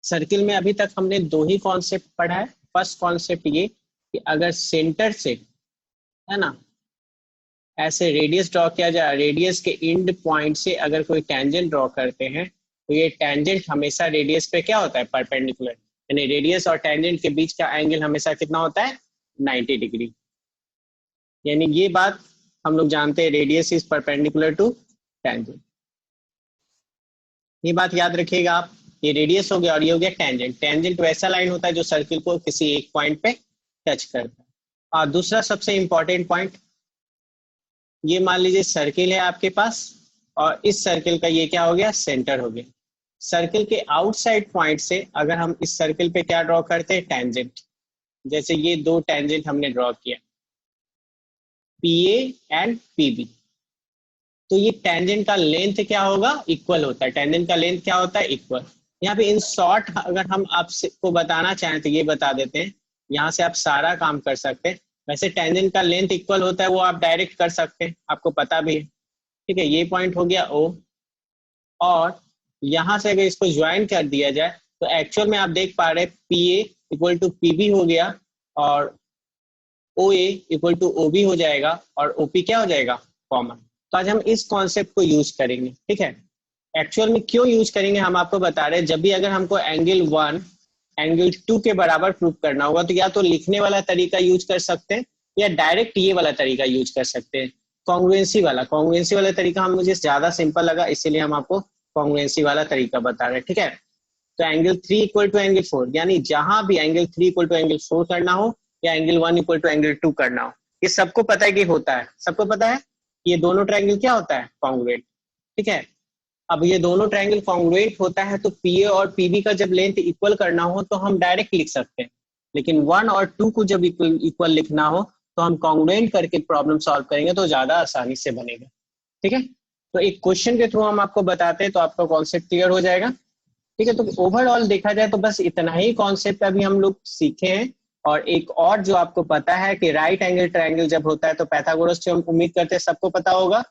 Circle में अभी तक हमने दो ही कॉन्सेप्ट पढ़ा है। फर्स्ट कॉन्सेप्ट ये कि अगर सेंटर से, है ना, ऐसे रेडियस ड्रॉ किया जाए, रेडियस के एंड पॉइंट से अगर कोई टेंजेंट ड्रॉ करते हैं तो ये टेंजेंट हमेशा रेडियस पे क्या होता है, परपेंडिकुलर, यानी रेडियस और टेंजेंट के बीच का एंगल हमेशा कितना होता है, 90 डिग्री। यानी ये बात हम लोग जानते हैं, radius is perpendicular to tangent. ये बात याद रखिएगा आप। ये रेडियस हो गया और ये हो गया टेंजेंट। टेंजेंट वैसा लाइन होता है जो सर्किल को किसी एक पॉइंट पे टच करता है। और दूसरा सबसे इंपॉर्टेंट पॉइंट, ये मान लीजिए सर्किल है आपके पास और इस सर्किल का ये क्या हो गया, सेंटर हो गया। सर्किल के आउटसाइड पॉइंट से अगर हम इस सर्किल पे क्या ड्रॉ करते हैं, टेंजेंट। जैसे ये दो टेंजेंट हमने ड्रॉ किया, PA एंड PB, तो ये टेंजेंट का लेंथ क्या होगा, इक्वल होता है। टेंजेंट का लेंथ क्या होता है, इक्वल। यहाँ पे इन शॉर्ट अगर हम आपको बताना चाहें तो ये बता देते हैं, यहाँ से आप सारा काम कर सकते हैं। वैसे टेंजेंट का लेंथ इक्वल होता है वो आप डायरेक्ट कर सकते हैं, आपको पता भी है। ठीक है, ये पॉइंट हो गया O, और यहाँ से अगर इसको ज्वाइन कर दिया जाए तो एक्चुअल में आप देख पा रहे PA इक्वल टू PB हो गया और OA इक्वल टू OB हो जाएगा और OP क्या हो जाएगा, कॉमन। तो आज हम इस कॉन्सेप्ट को यूज करेंगे। ठीक है, एक्चुअल में क्यों यूज करेंगे हम आपको बता रहे हैं। जब भी अगर हमको एंगल 1 एंगल 2 के बराबर प्रूव करना होगा तो या तो लिखने वाला तरीका यूज कर सकते हैं या डायरेक्ट ये वाला तरीका यूज कर सकते हैं, कॉन्ग्रुएंसी वाला। कॉन्ग्रुएंसी वाला तरीका हम मुझे ज्यादा सिंपल लगा, इसीलिए हम आपको कॉन्ग्रुएंसी वाला तरीका बता रहे हैं। ठीक है, तो एंगल 3 इक्वल टू एंगल 4, यानी जहां भी एंगल 3 इक्वल टू एंगल 4 करना हो या एंगल 1 इक्वल टू एंगल 2 करना हो, ये सबको पता है कि होता है, सबको पता है ये दोनों ट्रायंगल क्या होता है, कॉन्ग्रुएंट। ठीक है, अब ये दोनों ट्रायंगल कॉन्ग्रुएंट होता है तो PA और PB का जब लेंथ इक्वल करना हो तो हम डायरेक्ट लिख सकते हैं, लेकिन 1 और 2 को जब इक्वल लिखना हो तो हम कॉन्ग्रुएंट करके प्रॉब्लम सॉल्व करेंगे तो ज्यादा आसानी से बनेगा। ठीक है, तो एक क्वेश्चन के थ्रू हम आपको बताते हैं तो आपका कॉन्सेप्ट क्लियर हो जाएगा। ठीक है, तो ओवरऑल देखा जाए तो बस इतना ही कॉन्सेप्ट अभी हम लोग सीखे हैं। और एक और जो आपको पता है कि राइट एंगल ट्रायंगल जब होता है तो पाइथागोरस थ्योरम उम्मीद करते हैं सबको पता होगा,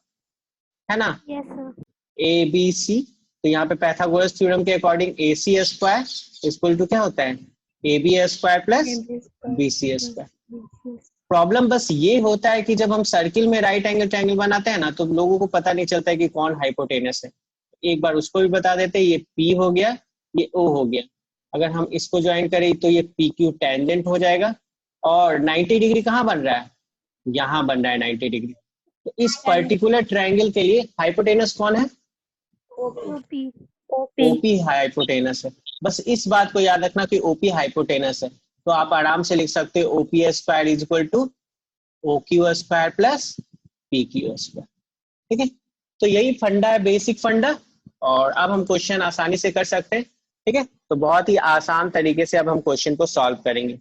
है ना, यस सर। ABC। तो यहाँ पे पाइथागोरस थ्योरम के according AC square equal to क्या होता है, AB square plus BC square. Problem बस ये होता है कि जब हम सर्किल में राइट एंगल ट्रायंगल बनाते हैं ना तो लोगों को पता नहीं चलता है कि कौन हाइपोटेनस है। एक बार उसको भी बता देते हैं, ये P हो गया, ये O हो गया। अगर हम इसको ज्वाइन करें तो ये PQ टेंजेंट हो जाएगा और 90 डिग्री कहाँ बन रहा है, यहाँ बन रहा है 90 डिग्री। तो इस पर्टिकुलर ट्रायंगल के लिए हाइपोटेनस कौन है, ओपी। OP हाइपोटेनस है। बस इस बात को याद रखना कि OP हाइपोटेनस है, तो आप आराम से लिख सकते हो OP square is equal to OQ square plus PQ square. ठीक है, तो यही फंडा है, बेसिक फंडा। और अब हम क्वेश्चन आसानी से कर सकते हैं। ठीक है, तो बहुत ही आसान तरीके से अब हम क्वेश्चन को सॉल्व करेंगे।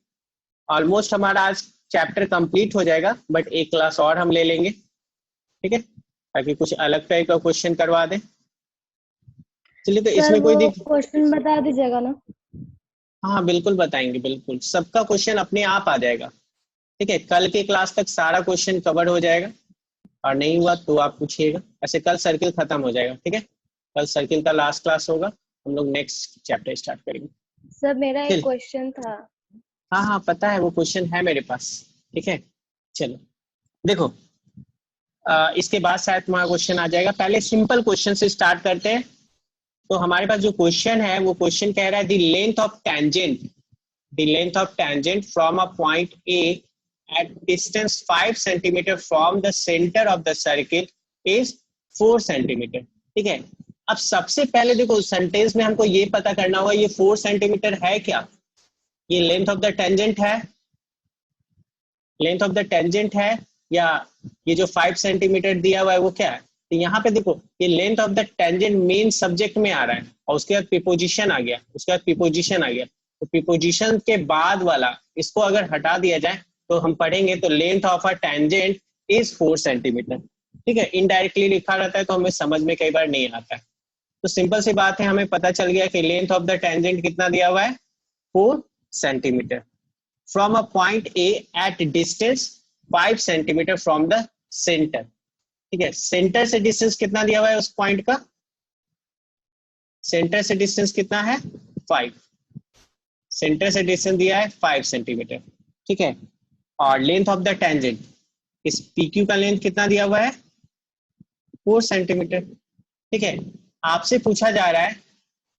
ऑलमोस्ट हमारा आज चैप्टर कंप्लीट हो जाएगा, बट एक क्लास और हम ले लेंगे। ठीक है, ताकि कुछ अलग टाइप का क्वेश्चन करवा दें। चलिए, तो सर इसमें कोई वो क्वेश्चन बता दीजिएगा ना। हाँ बिल्कुल बताएंगे, बिल्कुल सबका क्वेश्चन अपने आप आ जाएगा। ठीक है, कल के क्लास तक सारा क्वेश्चन कवर हो जाएगा और नहीं हुआ तो आप पूछिएगा। ऐसे कल सर्किल खत्म हो जाएगा। ठीक है, कल सर्किल का लास्ट क्लास होगा, हम लोग नेक्स्ट चैप्टर स्टार्ट करेंगे। सर मेरा एक चल, क्वेश्चन था। हाँ हाँ पता है, वो क्वेश्चन है मेरे पास। ठीक है, चलो देखो, इसके बाद शायद तुम्हारा क्वेश्चन आ जाएगा। पहले सिंपल क्वेश्चन से स्टार्ट करते हैं। तो हमारे पास जो क्वेश्चन है वो क्वेश्चन कह रहा है the length of tangent from a point A at distance 5 centimeter from the center of the circle is 4 centimeter। ठीक है, अब सबसे पहले देखो सेंटेंस में हमको ये पता करना होगा ये 4 सेंटीमीटर है क्या, ये लेंथ ऑफ द टेंजेंट है, लेंथ ऑफ द टेंजेंट है, या ये जो 5 सेंटीमीटर दिया हुआ है वो क्या है। तो यहाँ पे देखो ये length of the tangent main subject में आ रहा है और उसके बाद प्रीपोजिशन आ गया, उसके बाद प्रीपोजिशन आ गया। तो प्रीपोजिशन के बाद वाला इसको अगर हटा दिया जाए तो हम पढ़ेंगे तो length of a tangent is 4 centimetre. ठीक है, इनडायरेक्टली लिखा रहता है तो हमें समझ में कई बार नहीं आता है। तो सिंपल सी बात है, हमें पता चल गया कि लेंथ ऑफ द टेंजेंट कितना दिया हुआ है, 4 centimetre from a point A at distance 5 centimetre from the centre. ठीक है, सेंटर से डिस्टेंस कितना दिया हुआ है उस पॉइंट का, सेंटर से डिस्टेंस कितना है 5। सेंटर से डिस्टेंस दिया है 5 सेंटीमीटर, ठीक है। और लेंथ ऑफ द टेंजेंट, इस PQ का लेंथ कितना दिया हुआ है 4 सेंटीमीटर, ठीक है। आपसे पूछा जा रहा है,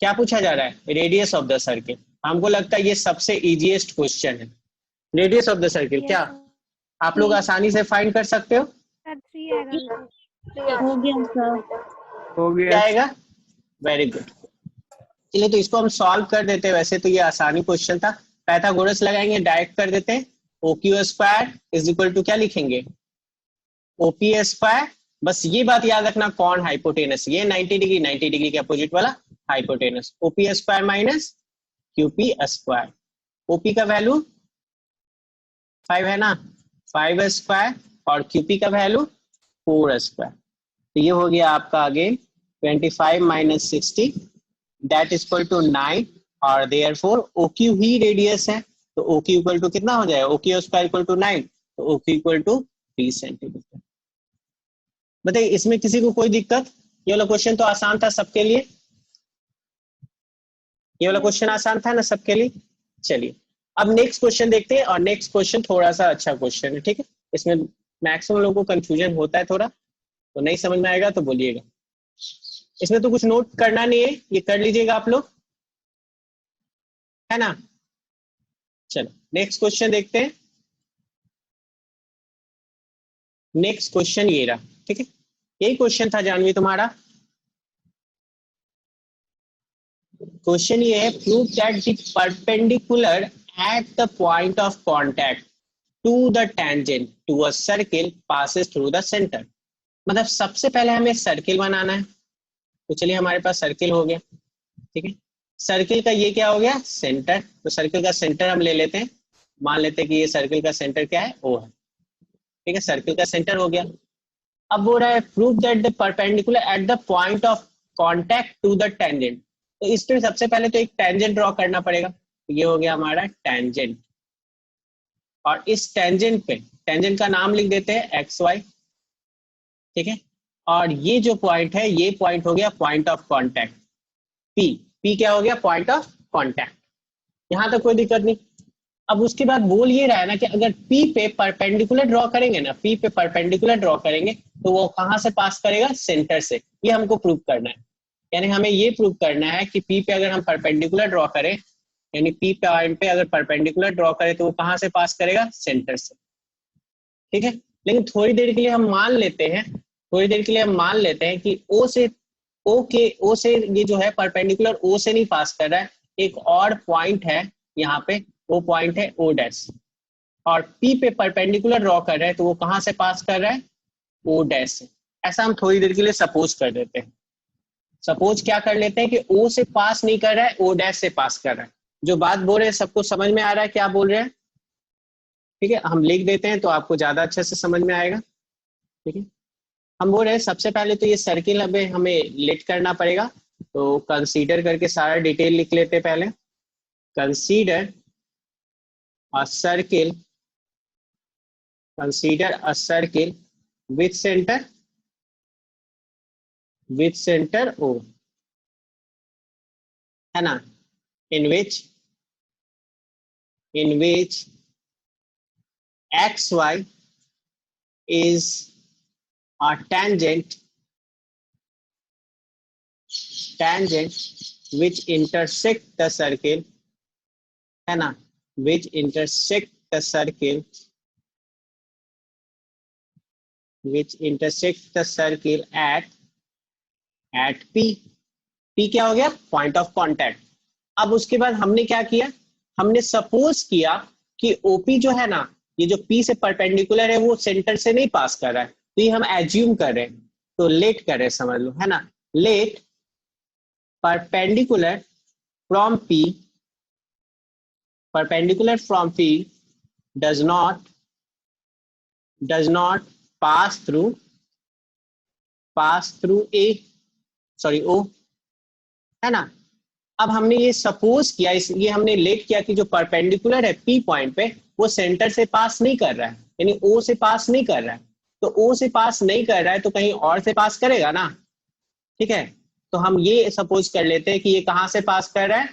क्या पूछा जा रहा है, रेडियस ऑफ द सर्किल। हमको लगता है ये सबसे इजीएस्ट क्वेश्चन है, रेडियस ऑफ द सर्किल। क्या आप लोग आसानी से फाइंड कर सकते हो? हो गया सर। हो क्या गया। आएगा? Very good. चलिए तो इसको हम सॉल्व कर देते हैं। वैसे तो ये आसानी क्वेश्चन था, पाइथागोरस लगाएंगे, डायरेक्ट कर देते हैं। OQ square is equal to क्या लिखेंगे, OP स्क्वायर। बस ये बात याद रखना, कौन हाइपोटेनस, ये 90 डिग्री, 90 डिग्री के अपोजिट वाला hypotenuse. OP square minus QP square. OP का वैल्यू 5 है ना, 5 स्क्वायर, और QP का वैल्यू 4 स्क्वायर। तो ये हो गया आपका again 25 minus 60 that is equal to 9, और देयरफॉर OQ ही रेडियस है, तो OQ इक्वल टू कितना हो जाएगा, OQ स्क्वायर इक्वल टू 9, तो OQ इक्वल टू 3 सेंटीमीटर। बताइए इसमें किसी को कोई दिक्कत? ये वाला क्वेश्चन तो आसान था सबके लिए, ये वाला क्वेश्चन आसान था ना सबके लिए। चलिए अब नेक्स्ट क्वेश्चन देखते हैं, और नेक्स्ट क्वेश्चन थोड़ा सा अच्छा क्वेश्चन है, ठीक है। इसमें मैक्सिमम लोगों को कंफ्यूजन होता है थोड़ा, तो नहीं समझ में आएगा तो बोलिएगा। इसमें तो कुछ नोट करना नहीं है, ये कर लीजिएगा आप लोग, है ना। चलो नेक्स्ट क्वेश्चन देखते हैं। नेक्स्ट क्वेश्चन ये रहा, ठीक है। यही क्वेश्चन था जानवी तुम्हारा। क्वेश्चन ये है, prove that the perpendicular at the point of contact to the tangent to a circle passes through the centre. मतलब सबसे पहले हमें सर्किल बनाना है, तो चलिए हमारे पास सर्किल हो गया, ठीक है। सर्किल का ये क्या हो गया, सेंटर। तो सर्किल का सेंटर हम ले लेते हैं, मान लेते हैं कि ये सर्किल का सेंटर क्या है, O है, ठीक है। सर्किल का सेंटर हो गया। अब बोल रहा है prove that the perpendicular at the point of contact to the tangent. तो इसमें सबसे पहले तो एक टेंजेंट ड्रॉ करना पड़ेगा, तो ये हो गया हमारा टेंजेंट। और इस टेंजेंट पे, टेंजेंट का नाम लिख देते हैं XY, ठीक है। और ये जो पॉइंट है, ये पॉइंट हो गया point of contact P। P क्या हो गया, पॉइंट ऑफ कांटेक्ट। यहां तक कोई दिक्कत नहीं। अब उसके बाद बोल ये रहा है ना कि अगर P पे परपेंडिकुलर ड्रॉ करेंगे ना, P पे परपेंडिकुलर ड्रॉ करेंगे तो वो कहां से पास करेगा, सेंटर से। ये हमको प्रूव करना है, यानी हमें ये प्रूव करना है कि P पे अगर हम परपेंडिकुलर ड्रॉ करें, यानी P पॉइंट पे अगर परपेंडिकुलर ड्रॉ करें तो वो कहां से पास करेगा, सेंटर से, ठीक है। लेकिन थोड़ी देर के लिए हम मान लेते हैं, थोड़ी देर के लिए हम मान लेते हैं कि O से ये जो है परपेंडिकुलर O से नहीं पास कर रहा है, एक और पॉइंट है यहाँ पे, वो पॉइंट है O डैश। और P पे परपेंडिकुलर ड्रॉ कर रहे हैं तो वो कहां से पास कर रहा है, O डैश से। ऐसा हम थोड़ी देर के लिए सपोज कर देते हैं। सपोज क्या कर लेते हैं कि O से पास नहीं कर रहा है, O डैश से पास कर रहा है। जो बात बोल रहे हैं सबको समझ में आ रहा है क्या बोल रहे हैं, ठीक है। हम लिख देते हैं तो आपको ज्यादा अच्छे से समझ में आएगा, ठीक है। हम बोल रहे हैं सबसे पहले तो ये सर्किल हमें लेट करना पड़ेगा, तो कंसीडर करके सारा डिटेल लिख लेते हैं पहले। Consider a circle, consider a circle with center O, है ना, in which XY is a tangent which intersect the circle, है ना, which intersect the circle at P। P क्या हो गया, पॉइंट ऑफ कांटेक्ट। अब उसके बाद हमने क्या किया, हमने सपोज किया कि OP जो है ना, ये जो P से परपेंडिकुलर है वो सेंटर से नहीं पास कर रहा है, तो ये हम एज्यूम कर रहे हैं, तो लेट कर रहे हैं, समझ लो, है ना। Let perpendicular from P does not pass through O, है ना। अब हमने ये सपोज किया, ये हमने लेट किया कि जो परपेंडिकुलर है P पॉइंट पे वो सेंटर से पास नहीं कर रहा है, यानी O से पास नहीं कर रहा है। तो O से पास नहीं कर रहा है तो कहीं और से पास करेगा ना, ठीक है। तो हम ये सपोज कर लेते हैं कि ये कहां से पास कर रहा है,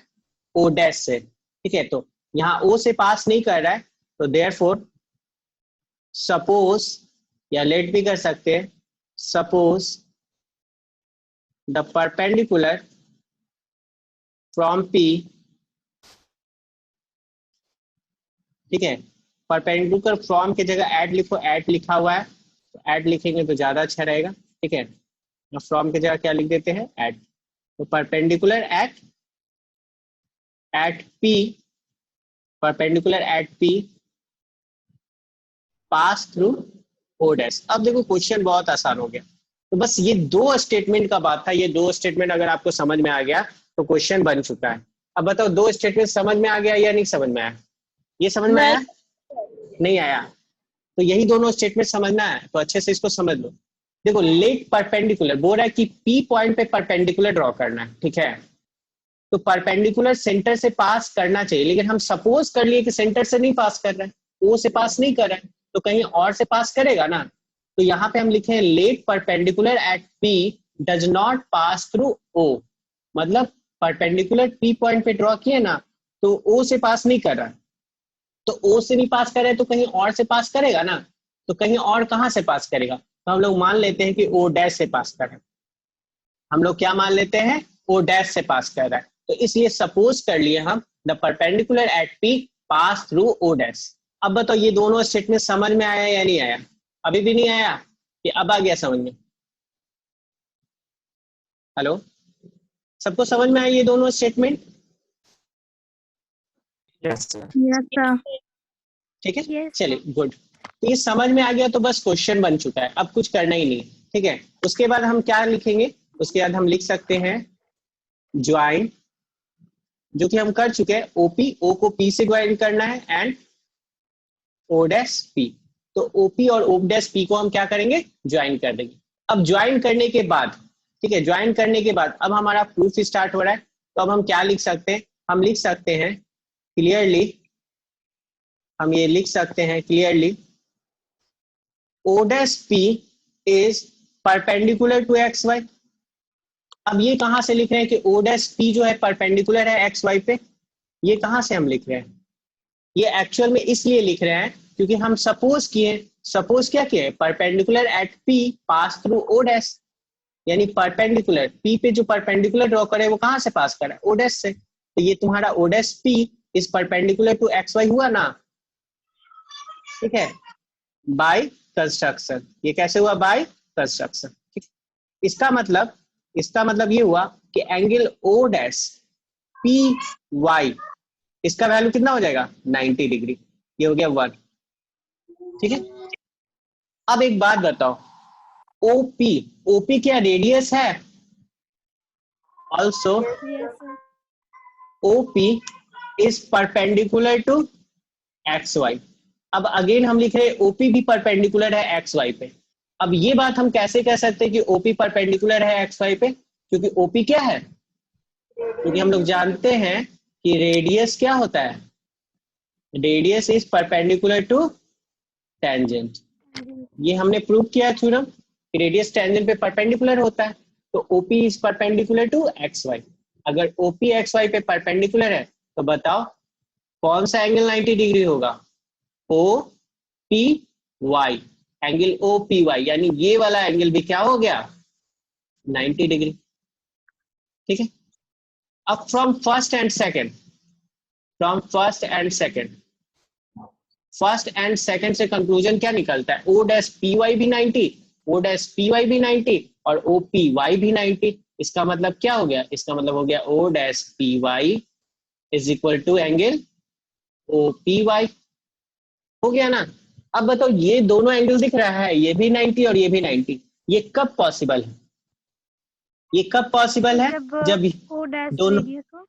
O डैश से। ठीक है, तो यहाँ O से पास नहीं कर रहा है, तो देयरफॉर सपोज, या लेट भी कर सकते हैं, suppose the perpendicular from P, ठीक है, परपेंडिकुलर फ्रॉम की जगह एट लिखो, एट लिखा हुआ है तो एट लिखेंगे तो ज्यादा अच्छा रहेगा, ठीक है, फ्रॉम की जगह क्या लिख देते हैं, एट। तो perpendicular at P, perpendicular at P pass through O dash. अब देखो क्वेश्चन बहुत आसान हो गया, तो बस ये दो स्टेटमेंट का बात था, ये दो स्टेटमेंट अगर आपको समझ में आ गया तो क्वेश्चन बन चुका है। अब बताओ दो स्टेटमेंट समझ में आ गया या नहीं समझ में आया? ये समझ में आया? नहीं आया? तो यही दोनों स्टेटमेंट समझना है, तो अच्छे से इसको समझ लो। देखो लेट परपेंडिकुलर बोल रहा है कि P पॉइंट पे परपेंडिकुलर ड्रॉ करना है, ठीक है, तो परपेंडिकुलर सेंटर से पास करना चाहिए, लेकिन हम सपोज कर लिए कि सेंटर से नहीं पास कर रहे हैं, O से पास नहीं कर रहे हैं, तो कहीं और से पास करेगा ना। तो यहाँ पे हम लिखे हैं let perpendicular at P does not pass through O, मतलब परपेंडिकुलर P पॉइंट पे ड्रॉ किए ना, तो O से पास नहीं कर रहा है, तो O से नहीं पास करे तो कहीं और से पास करेगा ना, तो कहीं और कहाँ से पास करेगा, तो हम लोग मान लेते हैं कि O डैश से पास कर रहा है। हम लोग क्या मान लेते हैं, O डैश से पास कर रहा है, तो इसलिए सपोज कर लिए हम the perpendicular at P pass through O dash. अब बताओ ये दोनों स्टेटमेंट समझ में आया या नहीं आया? अभी भी नहीं आया कि अब आ गया समझ में? हेलो, सबको समझ में आया ये दोनों स्टेटमेंट? Yes sir. ठीक है, Yes. चलिए गुड। तो ये समझ में आ गया तो बस क्वेश्चन बन चुका है, अब कुछ करना ही नहीं, ठीक है। उसके बाद हम क्या लिखेंगे, उसके बाद हम लिख सकते हैं ज्वाइन, जो कि हम कर चुके हैं, ओपी, ओ को पी से ज्वाइन करना है, एंड ओ डैश पी। तो ओपी और ओ डैश पी को हम क्या करेंगे, ज्वाइन कर देंगे। अब ज्वाइन करने के बाद, ठीक है, ज्वाइन करने के बाद अब हमारा प्रूफ स्टार्ट हो रहा है, तो अब हम क्या लिख सकते हैं, हम लिख सकते हैं क्लियरली, हम ये लिख सकते हैं clearly O dash P is perpendicular to XY। अब ये कहां से लिख रहे हैं कि O dash P जो है परपेंडिकुलर है XY पे, ये कहां से हम लिख रहे हैं, ये एक्चुअल में इसलिए लिख रहे हैं क्योंकि हम सपोज किए, सपोज क्या किए, perpendicular at P pass through O dash, यानी परपेंडिकुलर P पे जो परपेंडिकुलर ड्रॉ करे वो कहां से पास कर रहा है, O dash से। तो ये तुम्हारा O dash P is perpendicular to XY हुआ ना, ठीक है, बाय कंस्ट्रक्शन। ये कैसे हुआ, बाय कंस्ट्रक्शन, ठीक। इसका मतलब ये हुआ कि angle O dash P Y, इसका वैल्यू कितना हो जाएगा, 90 डिग्री, ये हो गया 1, ठीक है। अब एक बात बताओ, ओपी, ओपी क्या रेडियस है, also Yes, sir. OP is perpendicular to X Y. अब अगेन हम लिख रहे हैं ओपी भी परपेंडिकुलर है एक्स वाई पे। अब ये बात हम कैसे कह सकते हैं कि ओपी परपेंडिकुलर है एक्स वाई पे, क्योंकि ओपी क्या है, क्योंकि हम लोग जानते हैं कि रेडियस क्या होता है, radius is perpendicular to tangent. ये हमने प्रूव किया है थ्योरम कि रेडियस टेंजेंट पे परपेंडिकुलर होता है, तो OP is perpendicular to X Y. अगर ओपी एक्स वाई पे परपेंडिकुलर है तो बताओ कौन सा एंगल 90 डिग्री होगा, O P Y, angle O P Y, यानी ये वाला एंगल भी क्या हो गया, 90 डिग्री, ठीक है। अब from first and second, from first and second से कंक्लूजन क्या निकलता है, ओ डैश पी वाई भी 90, ओ डैश पी वाई भी 90 और ओ पी वाई भी 90। इसका मतलब क्या हो गया, इसका मतलब हो गया O dash P Y is equal to angle O P Y, हो गया ना। अब बताओ ये दोनों एंगल दिख रहा है, ये भी 90 और ये भी 90, ये कब पॉसिबल है, ये कब पॉसिबल है, जब O dash दोनों, radius हो।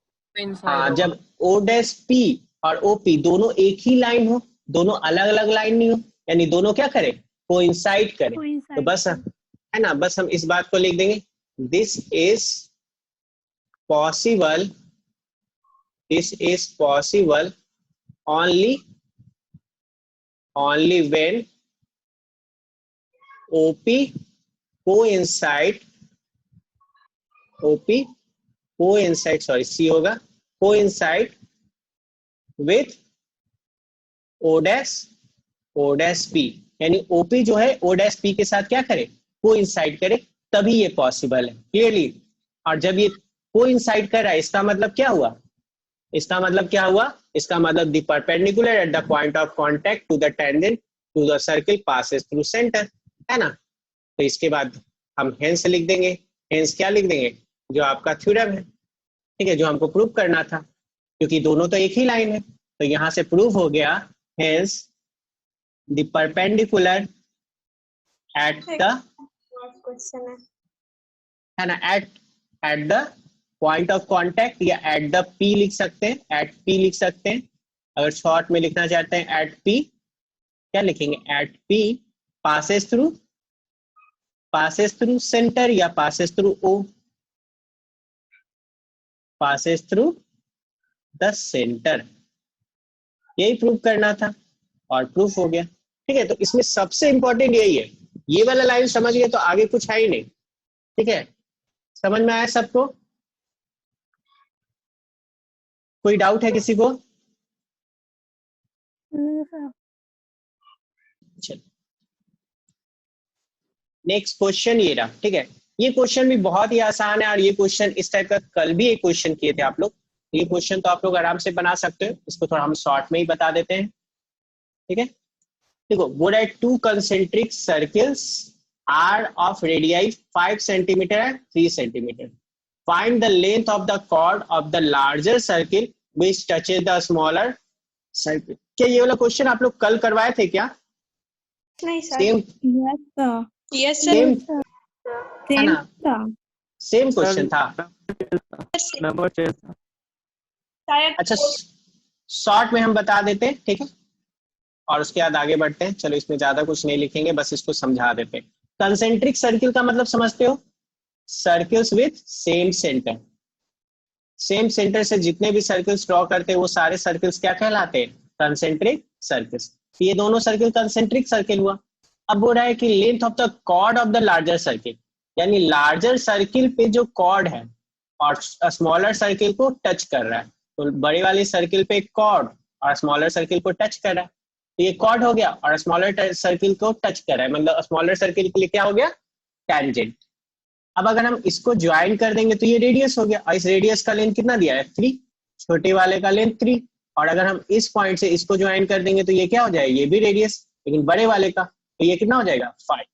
हाँ, जब ओ डैश पी और ओ पी दोनों एक ही लाइन हो, दोनों अलग अलग लाइन नहीं हो, यानी दोनों क्या करे, कोइंसाइड करे। तो Coincide बस करे। है ना, बस हम इस बात को लिख देंगे, this is possible, this is possible only when OP coincide, OP coincide, sorry C होगा, coincide with O dash P, यानी ओपी जो है ओ डैश पी के साथ क्या करे, कोइंसाइड करे, तभी ये पॉसिबल है। क्लियरली। और जब ये कोइंसाइड कर रहा है इसका मतलब क्या हुआ, इसका मतलब क्या हुआ, इसका मतलब the perpendicular at the point of contact to the tangent to the circle passes through centre, है ना। तो इसके बाद हम हेंस लिख देंगे। हेंस क्या लिख देंगे, जो आपका थ्योरम है, ठीक है, जो हमको प्रूव करना था, क्योंकि दोनों तो एक ही लाइन है, तो यहां से प्रूव हो गया। Hence the perpendicular at the, है ना, eight the point of contact, या एट द पी लिख सकते हैं, एट पी लिख सकते हैं। अगर शॉर्ट में लिखना चाहते हैं एट पी, क्या लिखेंगे, at P passes through centre, या passes through O, passes through the centre, यही प्रूव करना था और प्रूफ हो गया। ठीक है, तो इसमें सबसे इंपॉर्टेंट यही है, ये वाला लाइन समझ गए तो आगे कुछ है ही नहीं। ठीक है, समझ में आया सबको, कोई डाउट है किसी को? चलो नेक्स्ट क्वेश्चन ये रहा। ठीक है, ये क्वेश्चन भी बहुत ही आसान है, और ये क्वेश्चन इस टाइप का कल भी एक क्वेश्चन किए थे आप लोग। ये क्वेश्चन तो आप लोग आराम से बना सकते हो, इसको थोड़ा हम शॉर्ट में ही बता देते हैं। ठीक है, देखो, बोर्ड है 2 concentric circles are of radii 5 centimeter and 3 centimeter. Find the length of the chord of the larger circle which touches the smaller circle. क्या ये वाला क्वेश्चन आप लोग कल करवाए थे क्या? नहीं sir. Same, yes same sir. है ना, सेम क्वेश्चन था। नंबर 6 अच्छा, शॉर्ट में हम बता देते हैं, ठीक है, और उसके बाद आगे बढ़ते हैं। चलो इसमें ज्यादा कुछ नहीं लिखेंगे, बस इसको समझा देते हैं। कंसेंट्रिक सर्किल का मतलब समझते हो, circles with same centre. Same centre से जितने भी सर्किल्स ड्रॉ करते हैं वो सारे सर्किल्स क्या कहलाते हैं, कंसेंट्रिक सर्किल्स। ये दोनों सर्किल कंसेंट्रिक सर्किल हुआ। अब बोल रहा है कि length of the chord of the larger circle, यानी लार्जर सर्किल पे जो कॉर्ड है और स्मॉलर सर्किल को टच कर रहा है, तो बड़े वाले सर्किल पे कॉर्ड और स्मॉलर सर्किल को टच कर रहा है, तो ये कॉर्ड हो गया, और स्मॉलर सर्किल को टच कर रहा है, मतलब स्मॉलर सर्किल के लिए क्या हो गया, टैंजेंट। अब अगर हम इसको ज्वाइन कर देंगे तो ये रेडियस हो गया, और इस रेडियस का लेंथ कितना दिया है, 3, छोटे वाले का लेंथ 3, और अगर हम इस पॉइंट से इसको ज्वाइन कर देंगे तो ये क्या हो जाएगा, ये भी रेडियस, लेकिन बड़े वाले का, तो ये कितना हो जाएगा, 5।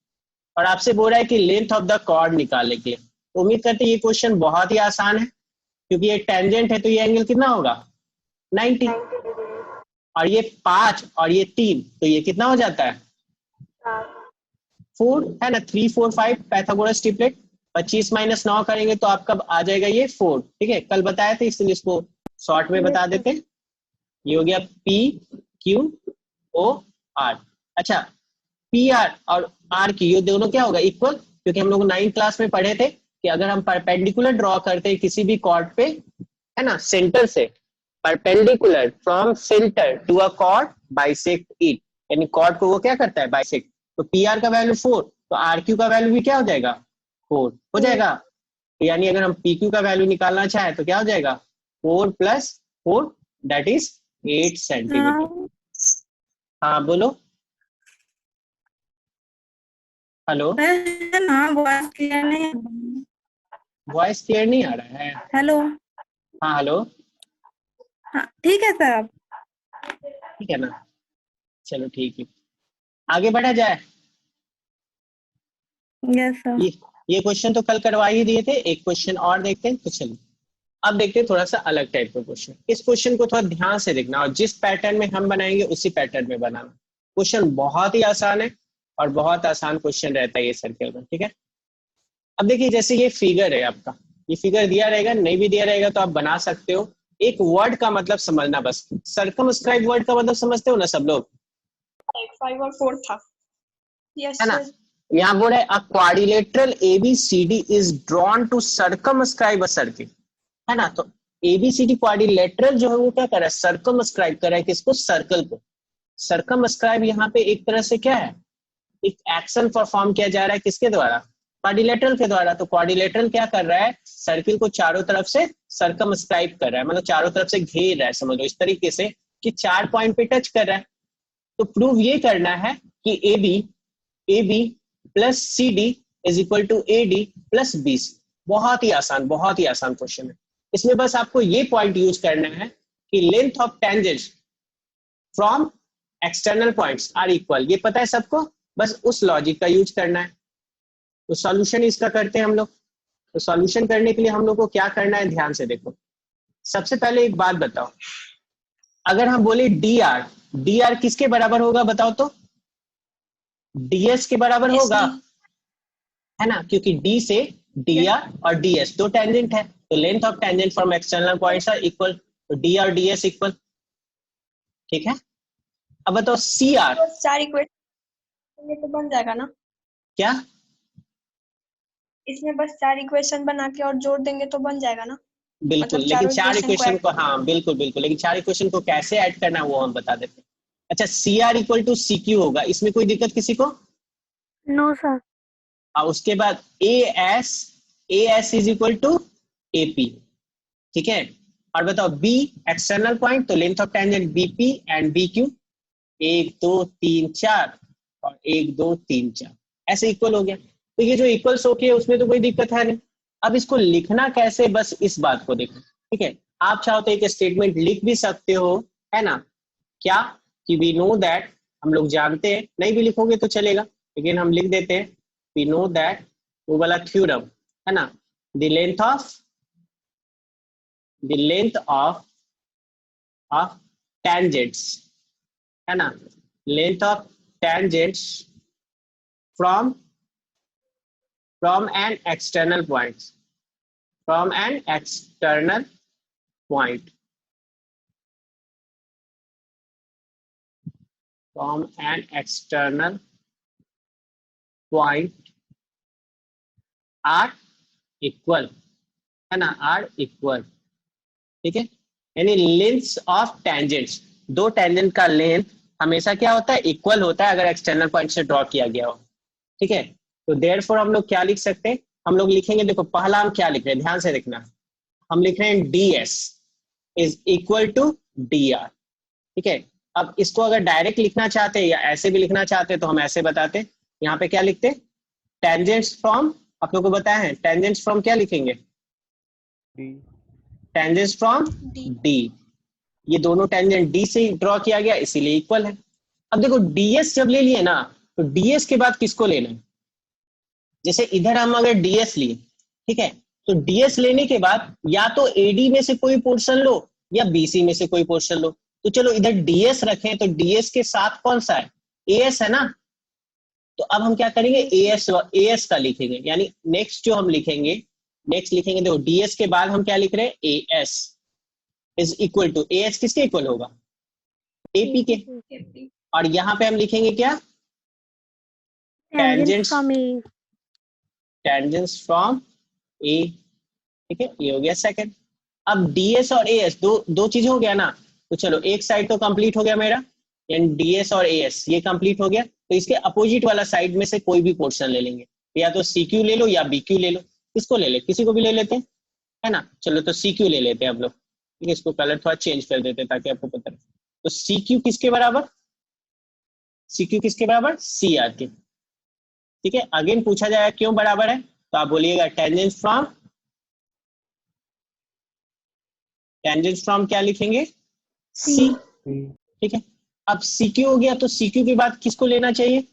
और आपसे बोल रहा है कि लेंथ ऑफ द कॉर्ड निकालने के लिए। उम्मीद करते हैं ये क्वेश्चन बहुत ही आसान है, क्योंकि ये टेंजेंट है, तो ये एंगल कितना होगा, 90, और ये 5 और ये 3, तो ये कितना हो जाता है, 4, है ना, 3 4 5 पैथागोरस ट्रिपलेट। 25 माइनस 9 करेंगे तो आपका आ जाएगा ये 4। ठीक है, कल बताया था, इसलिए इसको शॉर्ट में बता देते हैं। ये हो गया P Q O R। अच्छा, पी आर और आर की ये दोनों क्या होगा, इक्वल, क्योंकि हम लोग 9th क्लास में पढ़े थे कि अगर हम परपेंडिकुलर ड्रॉ करते हैं किसी भी कॉर्ड पे, है ना, सेंटर से perpendicular from centre to a chord bisect it, यानी कॉर्ड को वो क्या करता है, बाइसेक्ट, तो पी आर का वैल्यू 4, तो आर क्यू का वैल्यू भी क्या हो जाएगा, 4 हो जाएगा। यानी अगर हम पी क्यू का वैल्यू निकालना चाहे तो क्या हो जाएगा, 4 + 4 दैट इज 8 सेंटीमीटर। हाँ बोलो, हेलो, वॉइस क्लियर नहीं आ रहा है। हेलो। हाँ हेलो, हाँ ठीक है सर। ठीक है ना, चलो ठीक है, आगे बढ़ा जाए। Yes sir. ये क्वेश्चन तो कल करवा ही दिए थे, एक क्वेश्चन और देखते हैं। तो चलो अब देखते हैं थोड़ा सा अलग टाइप का क्वेश्चन। इस क्वेश्चन को थोड़ा ध्यान से देखना, और जिस पैटर्न में हम बनाएंगे उसी पैटर्न में बनाना। क्वेश्चन बहुत ही आसान है, और बहुत आसान क्वेश्चन रहता है ये सर्कल में। ठीक है, अब देखिए, जैसे ये फिगर है आपका, ये फिगर दिया रहेगा, नहीं भी दिया रहेगा तो आप बना सकते हो। एक वर्ड का मतलब समझना, बस सर्कमस्क्राइब वर्ड का मतलब समझते हो ना सब लोग, 5 और 4 था। यस है ना। सर। यहाँ बोल रहा है a quadrilateral ABCD is drawn to circumscribe a circle, है ना। तो ABCD क्वाड्रिलेटरल जो है वो क्या कर रहा है, सर्कमस्क्राइब कर रहा है किसको, सर्कल को। सर्कमस्क्राइब यहाँ पे एक तरह से क्या है, एक एक्शन परफॉर्म किया जा रहा है, किसके द्वारा, क्वाड्रिलेटरल के द्वारा। तो क्वाड्रिलेटरल क्या कर रहा है, सर्किल को चारों तरफ से सर्कमस्क्राइब कर रहा है, मतलब चारों तरफ से घेर रहा है, समझ लो इस तरीके से। कि 4 पॉइंट पे टच कर रहा है। तो प्रूव ये करना है कि A B plus C D is equal to A D plus B C. बहुत ही आसान क्वेश्चन है। इसमें बस आपको ये पॉइंट यूज करना है कि length of tangents from external points are equal, ये पता है सबको, बस उस लॉजिक का यूज करना है। तो सॉल्यूशन इसका करते हैं हम लोग। तो सॉल्यूशन करने के लिए हम लोग को क्या करना है, ध्यान से देखो। सबसे पहले एक बात बताओ, अगर हम बोले डी आर किसके बराबर होगा बताओ तो? डीएस के बराबर होगा, है ना, क्योंकि डी से डी आर और डीएस दो टेंजेंट है, तो length of tangent from external points are equal, तो डी आर डीएस इक्वल। ठीक है, अब बताओ सी आर। तो 4 इक्वेशन ये तो बन जाएगा ना? क्या इसमें बस 4 इक्वेशन बना के और जोड़ देंगे तो बन जाएगा ना? बिल्कुल, मतलब लेकिन चारों 4 equation इक्वेशन add को, हाँ बिल्कुल, लेकिन 4 इक्वेशन को कैसे ऐड करना है वो हम बता देते हैं। अच्छा, C R equal to C Q होगा, इसमें कोई दिक्कत किसी को? No sir. और उसके बाद A S is equal to A P. ठीक है, और बताओ बी एक्सटर्नल पॉइंट, तो length of tangent B P and B Q 1 2 3 4 और 1 2 3 4 ऐसे इक्वल हो गया। तो ये जो इक्वल्स होके उसमें तो कोई दिक्कत है नहीं। अब इसको लिखना कैसे, बस इस बात को देखो। ठीक है, आप चाहो तो एक स्टेटमेंट लिख भी सकते हो, है ना, क्या कि वी नो दैट, हम लोग जानते हैं, नहीं भी लिखोगे तो चलेगा, लेकिन हम लिख देते हैं वी नो दैट, वो वाला थ्योरम, है ना, द लेंथ ऑफ टेंजेंट्स, है ना, length of tangents from an external point, from an external point, from an external point are equal, है ना, are equal। ठीक है, यानी लेंथ ऑफ टेंजेंट्स, दो टेंजेंट का लेंथ हमेशा क्या होता है, इक्वल होता है अगर एक्सटर्नल पॉइंट से ड्रॉ किया गया हो। ठीक है, तो देयरफॉर हम लोग क्या लिख सकते हैं, हम लोग लिखेंगे, देखो पहला हम क्या लिख रहे हैं, ध्यान से देखना, हम लिख रहे हैं ds is equal to dr। ठीक है, अब इसको अगर डायरेक्ट लिखना चाहते हैं या ऐसे भी लिखना चाहते हैं तो हम ऐसे बताते हैं। यहाँ पे क्या लिखते हैं, टेंजेंट्स फ्रॉम, आप लोगों को बताया है, टेंजेंट्स फ्रॉम क्या लिखेंगे, टेंजेंट्स फ्रॉम d। ये दोनों टेंजेंट d से ड्रॉ किया गया इसीलिए इक्वल है। अब देखो ds जब ले लिए ना, तो ds के बाद किसको लेना है, जैसे इधर हम अगर ds लिए, ठीक है, तो ds लेने के बाद या तो AD में से कोई पोर्शन लो या BC में से कोई पोर्शन लो। तो चलो इधर ds रखें, तो ds के साथ कौन सा है, AS है ना, तो अब हम क्या करेंगे, AS का लिखेंगे, यानी नेक्स्ट जो हम लिखेंगे, देखो ds के बाद हम क्या लिख रहे हैं, AS is equal to, AS किसके इक्वल होगा, AP के, और यहाँ पे हम लिखेंगे क्या, टेंजेंट्स फ्रॉम A। ठीक है, ये हो गया सेकंड। अब ds और as दो चीज हो गया ना, तो चलो एक साइड तो कंप्लीट हो गया मेरा, यानी ds और as ये कंप्लीट हो गया, तो इसके अपोजिट वाला साइड में से कोई भी पोर्शन ले लेंगे, या तो CQ ले लो या BQ ले लो, किसको ले ले, किसी को भी ले लेते हैं, है ना। चलो तो CQ ले लेते हैं हम लोग। ठीक है, इसको कलर थोड़ा चेंज कर देते हैं ताकि आपको पता रहे। तो CQ किसके बराबर, CQ किसके बराबर, CR के। ठीक है, अगेन पूछा जाएगा क्यों बराबर है, तो आप बोलिएगा टेंजेंट फ्रॉम क्या लिखेंगे, C। ठीक है, अब CQ हो गया, तो CQ के बाद किसको लेना चाहिए,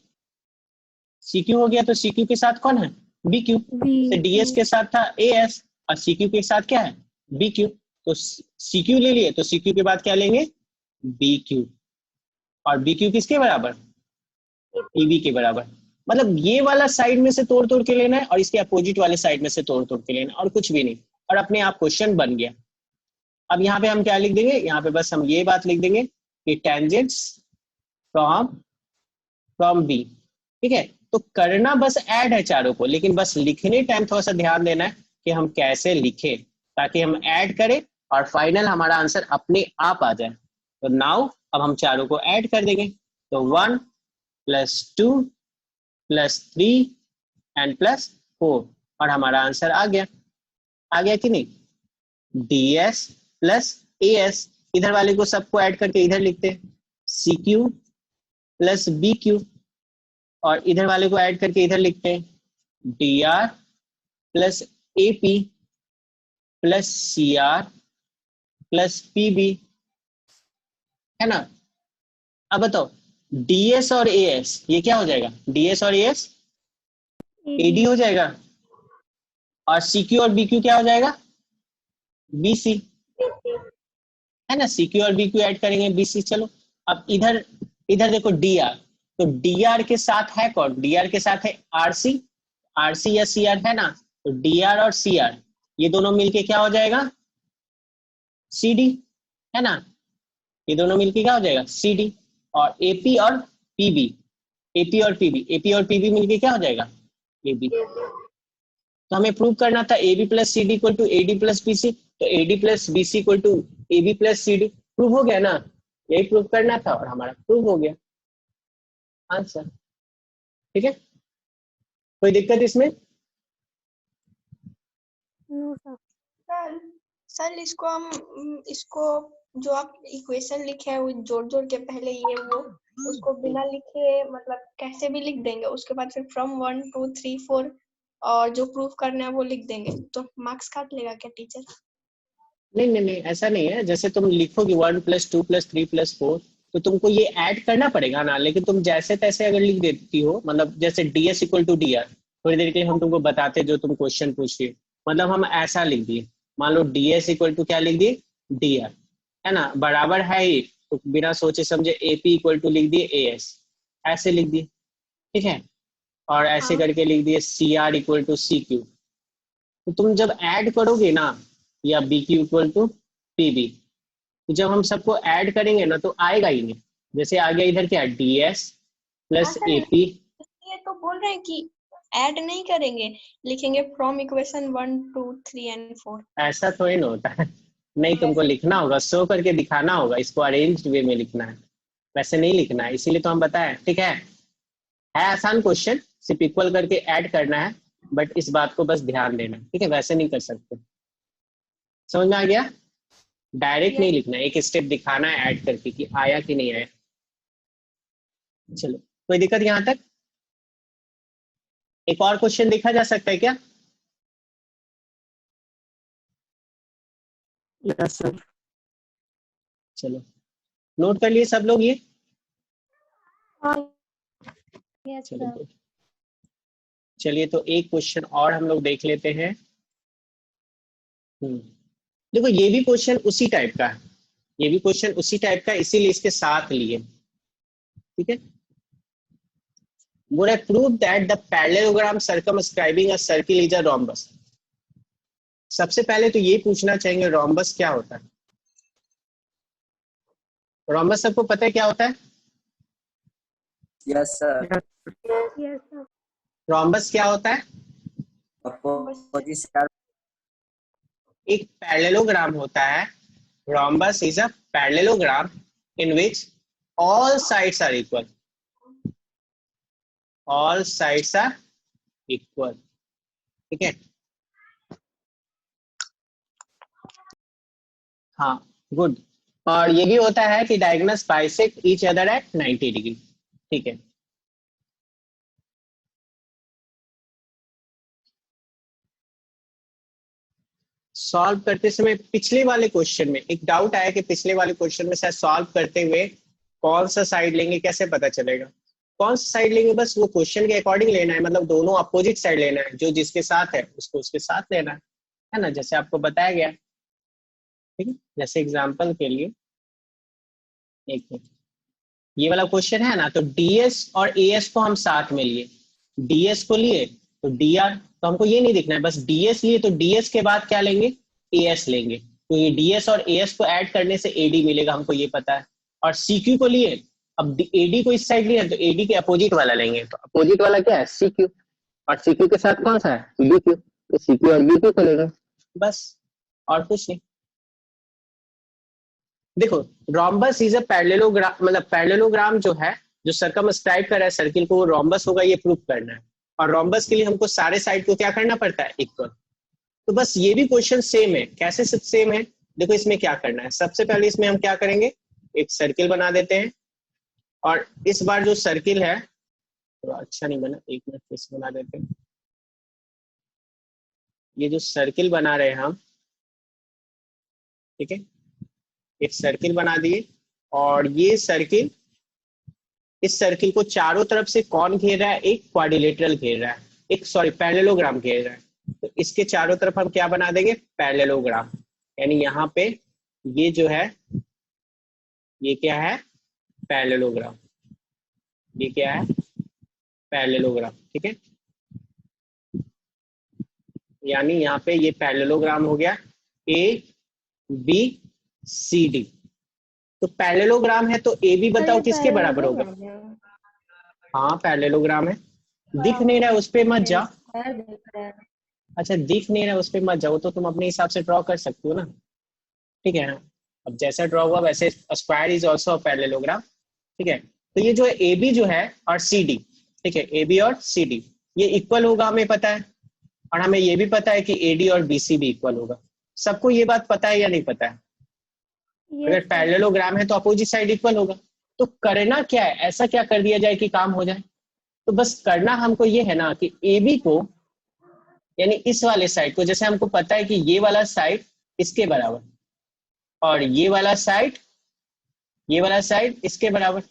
CQ हो गया तो CQ के साथ कौन है, BQ। तो DS के साथ था AS और CQ के साथ क्या है, BQ। तो CQ ले लिए, तो CQ के बाद क्या लेंगे, BQ, और BQ किसके बराबर, EB के बराबर। मतलब ये वाला साइड में से तोड़ के लेना है और इसके अपोजिट वाले साइड में से तोड़ के लेना है, और कुछ भी नहीं, और अपने आप क्वेश्चन बन गया। अब यहाँ पे हम क्या लिख देंगे, यहाँ पे बस हम ये बात लिख देंगे कि टेंजेंट्स फ्रॉम B। ठीक है, तो करना बस ऐड है चारों को, लेकिन बस लिखने टाइम थोड़ा सा ध्यान देना है कि हम कैसे लिखें ताकि हम ऐड करें और फाइनल हमारा आंसर अपने आप आ जाए। तो नाउ अब हम चारों को ऐड कर देंगे, तो 1 + 2 + 3 एंड +4, और हमारा आंसर आ गया कि नहीं, DS + AS इधर वाले को सबको ऐड करके इधर लिखते हैं C Q plus B Q, और इधर वाले को ऐड करके इधर लिखते हैं D R plus A P plus C R plus P B, है ना। अब बताओ डीएस और एएस ये क्या हो जाएगा, डीएस और एएस एडी हो जाएगा, और सीक्यू और बीक्यू क्या हो जाएगा, बीसी, है ना। सीक्यू और बीक्यू ऐड करेंगे बीसी। चलो अब इधर इधर देखो डीआर, तो डीआर के साथ है कौन, डीआर के साथ है आरसी, आरसी या सीआर, है ना। तो डीआर और सीआर ये दोनों मिलके क्या हो जाएगा, सीडी, है ना। ये दोनों मिलके क्या हो जाएगा, सीडी। और एपी और पीबी, एपी और पीबी, एपी और पीबी मिलके क्या हो जाएगा, एबी। तो हमें प्रूव करना था AB plus CD equal to AD plus BC, तो AD plus BC equal to AB plus CD. Prove हो गया ना, यही प्रूव करना था और हमारा प्रूव हो गया आंसर। ठीक है, कोई दिक्कत इसमें? सर सर इसको जो आप इक्वेशन लिखे हैं वो जोड़ जोड़ के पहले ये वो उसको बिना लिखे मतलब कैसे भी लिख देंगे, उसके बाद फिर फ्रॉम 1 2 3 4 और जो प्रूफ करना है वो लिख देंगे, तो मार्क्स काट लेगा क्या टीचर? नहीं नहीं नहीं, ऐसा नहीं है। जैसे तुम लिखोगे 1 + 2 + 3 + 4 तो तुमको ये ऐड करना पड़ेगा ना, लेकिन तुम जैसे तैसे अगर लिख देती हो, मतलब जैसे ds equal to D R, थोड़ी देर के लिए हम तुमको बताते जो तुम क्वेश्चन पूछ रही हो, मतलब हम ऐसा लिख दिए, मान लो ds इक्वल टू क्या लिख दिए, डी आर, है ना, बराबर है ये, तो बिना सोचे समझे AP इक्वल टू लिख दिए AS, ऐसे लिख दिए, ठीक है। और ऐसे करके लिख दिए CR इक्वल टू CQ। तो तुम जब ऐड करोगे ना, या BQ इक्वल टू PB, तो जब हम सबको ऐड करेंगे ना तो आएगा ही नहीं। जैसे आ गया इधर क्या, DS प्लस AP। ये तो बोल रहे हैं कि ऐड नहीं करेंगे, लिखेंगे फ्रॉम इक्वेशन 1 2 3 एंड 4। ऐसा थोड़ी ना होता है, नहीं तुमको लिखना होगा, शो करके दिखाना होगा, इसको अरेंज्ड वे में लिखना है, वैसे नहीं लिखना है, इसीलिए तो हम बताएं। ठीक है आसान क्वेश्चन, सिर्फ इक्वल करके ऐड करना है, बट इस बात को बस ध्यान देना, ठीक है, वैसे नहीं कर सकते। समझ में आ गया? डायरेक्ट नहीं लिखना, एक स्टेप दिखाना है ऐड करके कि आया कि नहीं आया। चलो कोई दिक्कत यहाँ तक? एक और क्वेश्चन देखा जा सकता है क्या? Yes sir. चलो नोट कर लिए सब लोग ये? चलो चलिए तो एक क्वेश्चन और हम लोग देख लेते हैं। देखो ये भी क्वेश्चन उसी टाइप का है, ये भी क्वेश्चन उसी टाइप का, इसीलिए इसके साथ लिए, ठीक है। Would I prove that the parallelogram circumscribing a circle is a rhombus? सबसे पहले तो ये पूछना चाहेंगे रोम्बस क्या होता है। रोम्बस सबको पता है क्या होता है? Yes sir. रोम्बस क्या होता है? एक पैरेललोग्राम होता है। Rhombus is a parallelogram in which all sides are equal. All sides are equal. ठीक है, हाँ गुड। और ये भी होता है कि diagonals bisect each other at 90 degree. ठीक है, सॉल्व करते समय पिछले वाले क्वेश्चन में एक डाउट आया कि पिछले वाले क्वेश्चन में शायद सॉल्व करते हुए कौन सा साइड लेंगे, कैसे पता चलेगा कौन सा साइड लेंगे? बस वो क्वेश्चन के अकॉर्डिंग लेना है, मतलब दोनों अपोजिट साइड लेना है, जो जिसके साथ है उसको उसके साथ लेना है ना, जैसे आपको बताया गया। ठीक है, जैसे एग्जांपल के लिए एक मिनट, ये वाला क्वेश्चन है ना, तो DS और AS को हम साथ में लिए, DS को लिए तो DR, तो हमको ये नहीं दिखना है, बस DS लिए तो DS के बाद क्या लेंगे, AS लेंगे, तो ये DS और AS को ऐड करने से AD मिलेगा, हमको ये पता है। और CQ को लिए, अब AD को इस साइड लिया तो AD के अपोजिट वाला लेंगे, तो अपोजिट वाला क्या है, CQ, और CQ के साथ कौन सा है, BQ, तो CQ और BQ को लेगा, बस और कुछ नहीं। देखो रोम्बस इज अ पैरेललोग्राम, मतलब पैरेललोग्राम जो है जो सर्कमस्क्राइब कर रहा है सर्किल को, वो रोम्बस होगा, ये प्रूफ करना है। और रोम्बस के लिए हमको सारे साइड को क्या करना पड़ता है, इक्वल। तो बस ये भी क्वेश्चन सेम है, कैसे सेम है, देखो इसमें क्या करना है, सबसे पहले इसमें हम क्या करेंगे, एक सर्किल बना देते हैं, और इस बार जो सर्किल है तो अच्छा नहीं बना, एक मिनट फिर से बना देते हैं। ये जो सर्किल बना रहे हैं हम, ठीक है, एक सर्किल बना दिए, और ये सर्किल, इस सर्किल को चारों तरफ से कौन घेर रहा है, एक क्वाड्रिलेटरल घेर रहा है, एक सॉरी पैरेललोग्राम घेर रहा है। तो इसके चारों तरफ हम क्या बना देंगे, पैरेललोग्राम। यानी यहाँ पे ये जो है, ये क्या है, पैरेललोग्राम, ये क्या है, पैरेललोग्राम, ठीक है। यानी यहाँ पे ये पैरेललोग्राम हो गया ए बी सी डी। तो पैरेललोग्राम है तो ए बी बताओ किसके बराबर होगा, हाँ पैरेललोग्राम है। दिख नहीं रहा है उस पे मत जाओ, अच्छा दिख नहीं रहा है उस पे मत जाओ, तो तुम अपने हिसाब से ड्रॉ कर सकते हो ना, ठीक है ना। अब जैसा ड्रॉ हुआ वैसे, स्क्वायर इज ऑल्सो पैरेललोग्राम, ठीक है। तो ये जो है ए बी जो है और सी डी, ठीक है, ए बी और सी डी ये इक्वल होगा, हमें पता है, और हमें ये भी पता है कि ए डी और बी सी भी इक्वल होगा। सबको ये बात पता है या नहीं पता है? अगर पैरेललोग्राम है तो अपोजिट साइड इक्वल होगा। तो करना क्या है, ऐसा क्या कर दिया जाए कि काम हो जाए? तो बस करना हमको ये है ना कि ए बी को, यानी इस वाले साइड को, जैसे हमको पता है कि ये वाला साइड इसके बराबर और ये वाला साइड इसके बराबर,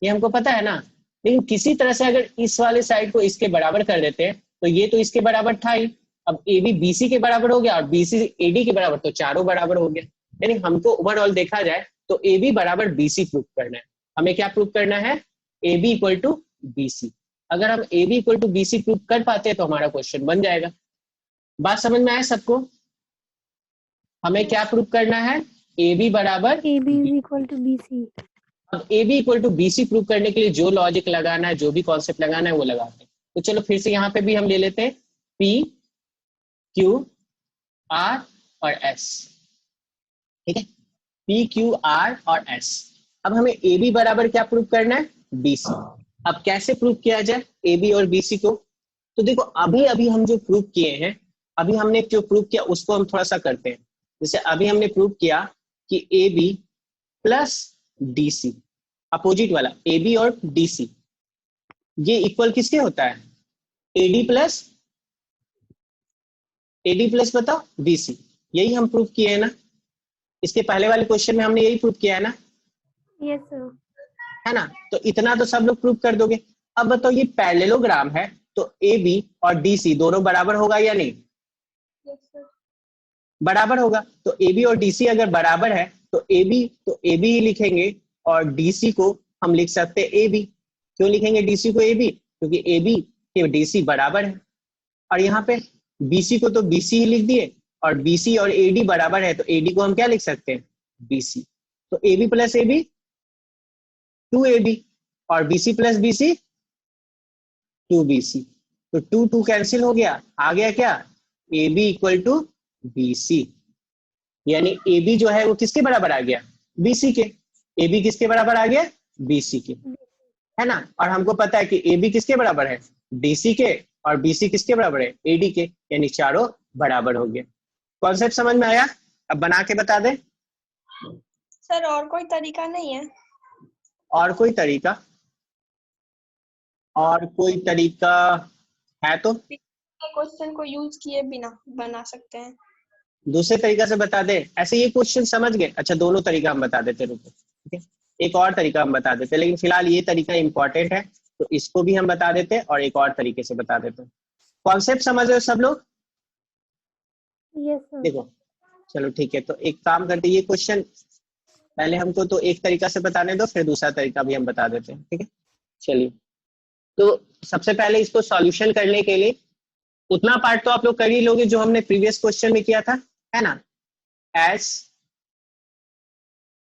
ये हमको पता है ना। लेकिन किसी तरह से अगर इस वाले साइड को इसके बराबर कर देते हैं तो ये तो इसके बराबर था ही, अब ए बी बी सी के बराबर हो गया और बी सी ए डी के बराबर, तो चारों बराबर हो गया। यानी हमको ओवरऑल देखा जाए तो ए बी बराबर बी सी प्रूव करना है। हमें क्या प्रूव करना है, A B equal to B C. अगर हम A B equal to B C prove कर पाते हैं तो हमारा क्वेश्चन बन जाएगा। बात समझ में आया सबको? हमें क्या प्रूव करना है, ए बी बराबर A B equal to B C. अब A B equal to B C prove करने के लिए जो लॉजिक लगाना है, जो भी कॉन्सेप्ट लगाना है वो लगाते हैं। तो चलो फिर से यहाँ पे भी हम ले लेते हैं पी क्यू आर और एस, ठीक है, पी क्यू आर और एस। अब हमें ए बी बराबर क्या प्रूव करना है, बी सी। अब कैसे प्रूव किया जाए ए बी और बी सी को? तो देखो अभी अभी हम जो प्रूव किए हैं, अभी हमने जो प्रूव किया उसको हम थोड़ा सा करते हैं। जैसे अभी हमने प्रूव किया कि A B plus D C, opposite वाला ए बी और डी सी, ये इक्वल किसके होता है, एडी प्लस बताओ बी सी। यही हम प्रूव किए हैं ना, इसके पहले वाले क्वेश्चन में हमने यही प्रूव किया है ना, यस सर। है ना। तो इतना तो सब लोग प्रूव कर दोगे। अब बताओ ये पैरेललोग्राम है तो ए बी और डी सी दोनों बराबर होगा या नहीं? बराबर होगा। तो ए बी और डी सी अगर बराबर है तो ए बी ही लिखेंगे और डी सी को हम लिख सकते हैं ए बी। क्यों लिखेंगे डी सी को ए बी? क्योंकि ए बी के डी सी बराबर है। और यहाँ पे बी सी को तो बी सी ही लिख दिए, और बी सी और ए डी बराबर है तो ए डी को हम क्या लिख सकते हैं, बी सी। तो A B plus A B 2ab और bc प्लस bc 2bc। तो 2 कैंसिल हो गया, आ गया क्या, ab इक्वल टू bc। यानी ab जो है वो किसके बराबर आ गया, bc के। ab किसके बराबर आ गया, bc के, है ना। और हमको पता है कि ab किसके बराबर है, dc के, और bc किसके बराबर है, ad के। यानी चारों बराबर हो गए। कॉन्सेप्ट समझ में आया? अब बना के बता दे। सर और कोई तरीका नहीं है? और कोई तरीका है तो क्वेश्चन को यूज किए बिना बना सकते हैं। दूसरे तरीका से बता दे। ऐसे ये क्वेश्चन समझ गए? अच्छा दोनों तरीका हम बता देते, रुको, ठीक है। एक और तरीका हम बता देते, लेकिन फिलहाल ये तरीका इंपॉर्टेंट है तो इसको भी हम बता देते हैं और एक और तरीके से बता देते हैं। कॉन्सेप्ट समझ रहे हो सब लोग? Yes sir. देखो चलो ठीक है, तो एक काम करते, ये क्वेश्चन पहले हमको तो एक तरीका से बताने दो, फिर दूसरा तरीका भी हम बता देते हैं, ठीक है। चलिए, तो सबसे पहले इसको सॉल्यूशन करने के लिए उतना पार्ट तो आप लोग कर ही लोगे जो हमने प्रीवियस क्वेश्चन में किया था, है ना। एज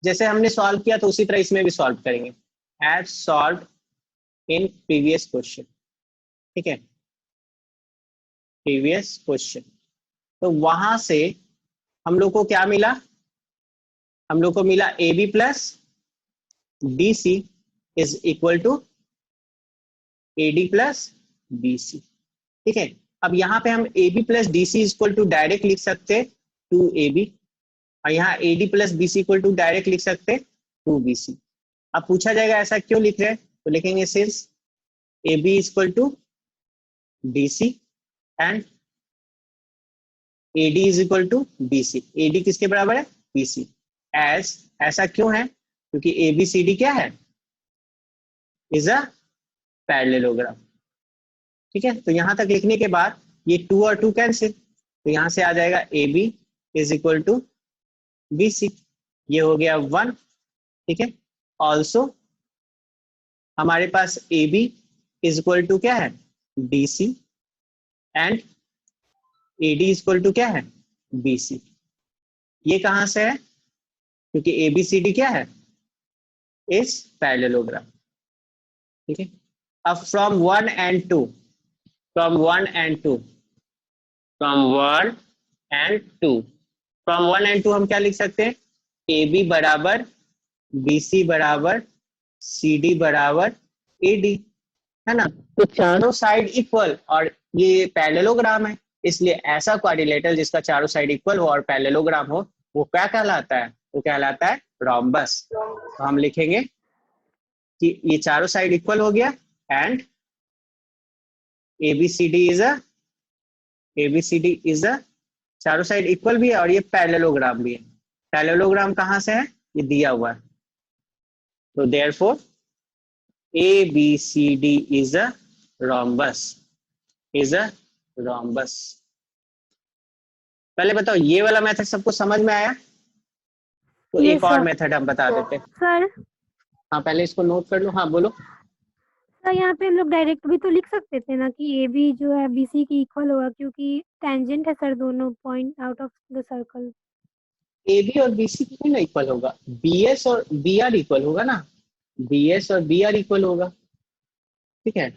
जैसे हमने सॉल्व किया तो उसी तरह इसमें भी सॉल्व करेंगे, as solve in previous question, ठीक है, प्रीवियस क्वेश्चन। तो वहां से हम लोग को क्या मिला, हम लोग को मिला A B plus D C is equal to A D plus B C, ठीक है। अब यहाँ पे हम A B plus D C is equal to direct लिख सकते हैं 2ab, और यहाँ AD plus BC equal to direct लिख सकते हैं 2BC। अब पूछा जाएगा ऐसा क्यों लिख रहे हैं, तो लिखेंगे since AB equal to DC and AD is equal to BC। AD किसके बराबर है, BC। ऐसा क्यों है, क्योंकि ABCD क्या है, इज अ पैरेललोग्राम। ठीक है, तो यहां तक लिखने के बाद ये 2 और 2 कैंसिल, तो यहां से आ जाएगा AB is equal to BC, ये हो गया 1। ठीक है, ऑल्सो हमारे पास AB इज इक्वल टू क्या है, DC and AD is equal to क्या है, BC। ये कहां से है, क्योंकि ABCD क्या है, इस पैरेललोग्राम। ठीक है, अब फ्रॉम 1 and 2 from 1 and 2 हम क्या लिख सकते हैं, AB बराबर BC बराबर CD बराबर AD, है ना। तो चारों साइड इक्वल और ये पैरेललोग्राम है, इसलिए ऐसा क्वाड्रिलेटरल जिसका चारों साइड इक्वल हो और पैरेललोग्राम हो वो क्या कहलाता है, वो कहलाता है रोम्बस। तो हम लिखेंगे कि ये चारों साइड इक्वल हो गया एंड ABCD इज अ चारों साइड इक्वल भी है और ये पैरेललोग्राम भी है। पैरेललोग्राम कहां से है, ये दिया हुआ है, तो therefore ABCD is a rhombus. पहले बताओ ये वाला मेथड सबको समझ में आया, तो Yes, एक और sir. मेथड हम बता देते हैं। सर हाँ पहले इसको नोट कर लो। हाँ बोलो। सर यहाँ पे हम लोग डायरेक्ट भी तो लिख सकते थे ना कि ए बी जो है BC की इक्वल होगा, क्योंकि टेंजेंट है सर दोनों point out of the circle. AB और BC क्यों ना इक्वल होगा, BS और BR इक्वल होगा ना, BS और BR इक्वल होगा। ठीक है,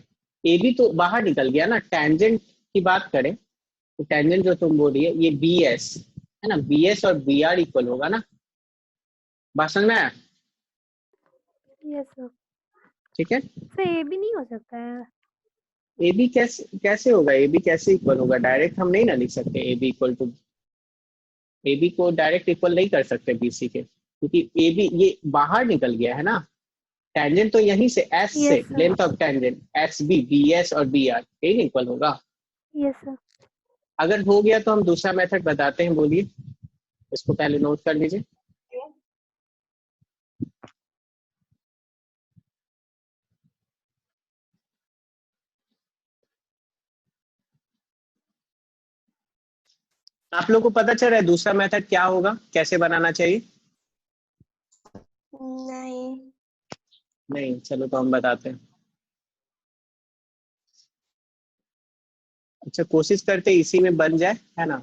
AB तो बाहर निकल गया ना, टेंजेंट की बात करें तो टेंजेंट जो तुम बोल रही है ये BS है ना, BS और BR इक्वल होगा ना, बात समझ में आया। Yes sir. ठीक है, सर ए बी नहीं हो सकता है। AB कैसे होगा, AB कैसे इक्वल होगा, डायरेक्ट हम नहीं ना लिख सकते AB इक्वल टू, AB को डायरेक्ट इक्वल नहीं कर सकते BC के, क्योंकि AB ये बाहर निकल गया है ना, टेंजेंट तो यहीं से S से yes sir. Length of tangent SB BS और BR यही इक्वल होगा। Yes sir. अगर हो गया तो हम दूसरा मेथड बताते हैं, बोलिए, इसको पहले नोट कर लीजिए। आप लोग को पता चल रहा है दूसरा मेथड क्या होगा, कैसे बनाना चाहिए? नहीं, चलो तो हम बताते हैं। अच्छा कोशिश करते इसी में बन जाए, है ना।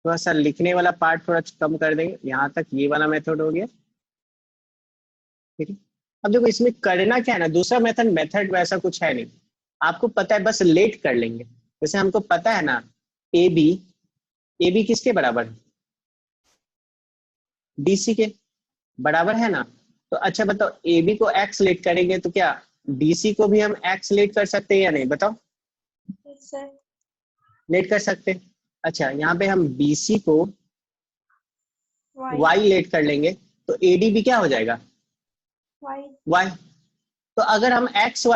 थोड़ा सा लिखने वाला पार्ट थोड़ा कम कर देंगे, यहाँ तक ये वाला मेथड हो गया। ठीक है, अब देखो इसमें करना क्या है ना, दूसरा मेथड वैसा कुछ है नहीं, आपको पता है, बस लेट कर लेंगे। जैसे हमको पता है ना AB किसके बराबर है, DC के बराबर है ना। तो अच्छा बताओ AB को X लेट करेंगे तो क्या DC को भी हम X लेट कर सकते हैं या नहीं, बताओ। लेट कर सकते हैं। अच्छा यहाँ पे हम BC को Y लेट कर लेंगे तो AD भी क्या हो जाएगा, Y। तो अगर हम X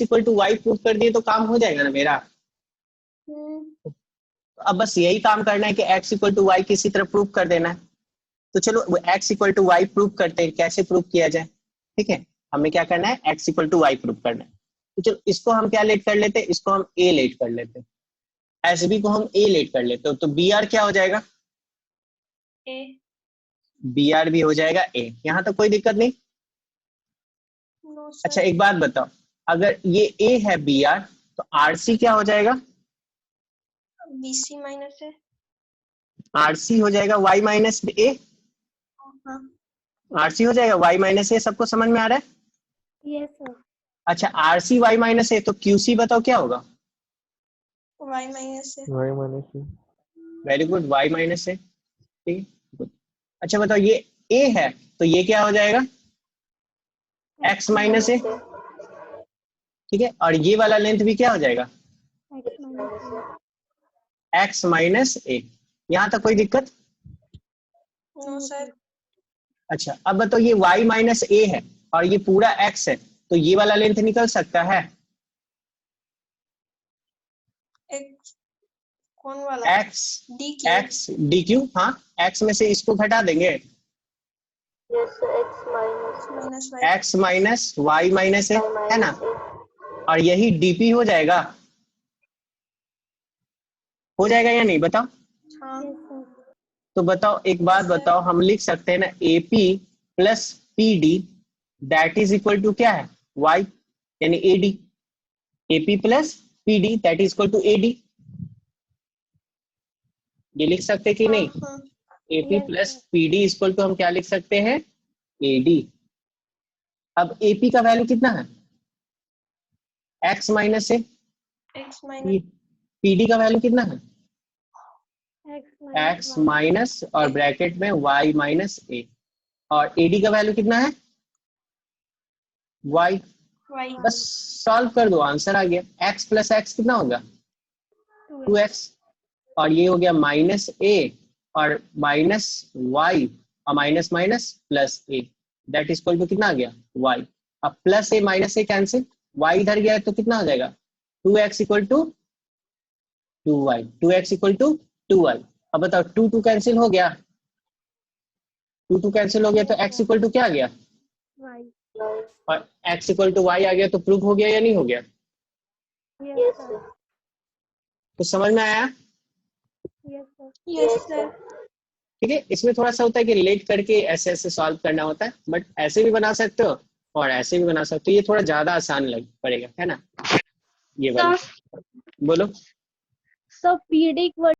equal to Y prove कर दिए तो काम हो जाएगा ना मेरा। तो अब बस यही काम करना है कि X इक्वल टू Y किसी तरह प्रूव कर देना है। तो चलो X equal to Y prove करते हैं, कैसे प्रूव किया जाए। ठीक है, हमें क्या करना है, X equal to Y prove करना है। तो चलो इसको हम क्या लेट कर लेते हैं, इसको हम A लेट कर लेते हैं, SB को हम A लेट कर लेते हैं, तो BR क्या हो जाएगा, BR भी हो जाएगा A। यहाँ तक कोई दिक्कत नहीं। अच्छा एक बात बताओ, अगर ये A है BR तो RC क्या हो जाएगा, BC माइनस है, RC हो जाएगा Y माइनस A। RC हो जाएगा Y माइनस A, सबको समझ में आ रहा है। Yes sir. अच्छा RC Y माइनस A, तो QC बताओ क्या होगा, Y माइनस है, Y minus C। Very good, Y minus A। ठीक है, अच्छा बताओ ये A है तो ये क्या हो जाएगा, X माइनस A। ठीक है, और ये वाला लेंथ भी क्या हो जाएगा, X minus X minus A। यहाँ तक कोई दिक्कत? No sir. अच्छा, अब बताओ ये y माइनस ए है और ये पूरा x है, तो ये वाला लेंथ निकल सकता है? एक्स कौन वाला? x d q. x d q, हाँ x में से इसको घटा देंगे, minus y. x minus y minus है ना, और यही dp हो जाएगा या नहीं बताओ? हाँ। तो बताओ एक बात बताओ, हम लिख सकते हैं ना AP plus PD that is equal to क्या है? y, यानी AD। AP plus PD that is equal to AD, ये लिख सकते हैं कि नहीं? हाँ। AP plus PD equal to हम क्या लिख सकते हैं? AD। अब AP का वैल्यू कितना है? x माइनस ए। एक्स माइनस PD का वैल्यू कितना है? x x माइनस और ब्रैकेट में y माइनस ए, और AD का वैल्यू कितना है? y। वाई। बस सॉल्व कर दो, आंसर आ गया। x प्लस एक्स कितना होगा? 2x, और ये हो गया माइनस ए और माइनस y और minus minus plus a that is equal to कितना आ गया? y। अब plus a minus a cancel, y इधर गया तो कितना हो जाएगा? 2x equal to 2y, 2x equal to 2y। अब बताओ 2 2 कैंसिल हो गया, 2 2 कैंसिल हो गया तो x इक्वल टू क्या आ गया? y। और x इक्वल टू y आ गया, तो प्रूव हो गया या नहीं हो गया? Yes sir. तो समझ में आया? Yes sir. Yes sir. ठीक है, इसमें थोड़ा सा होता है कि लेट करके ऐसे ऐसे सॉल्व करना होता है, बट ऐसे भी बना सकते हो और ऐसे भी बना सकते हो, ये थोड़ा ज्यादा आसान लग पड़ेगा, है ना? ये वाला बोलो। So PD equal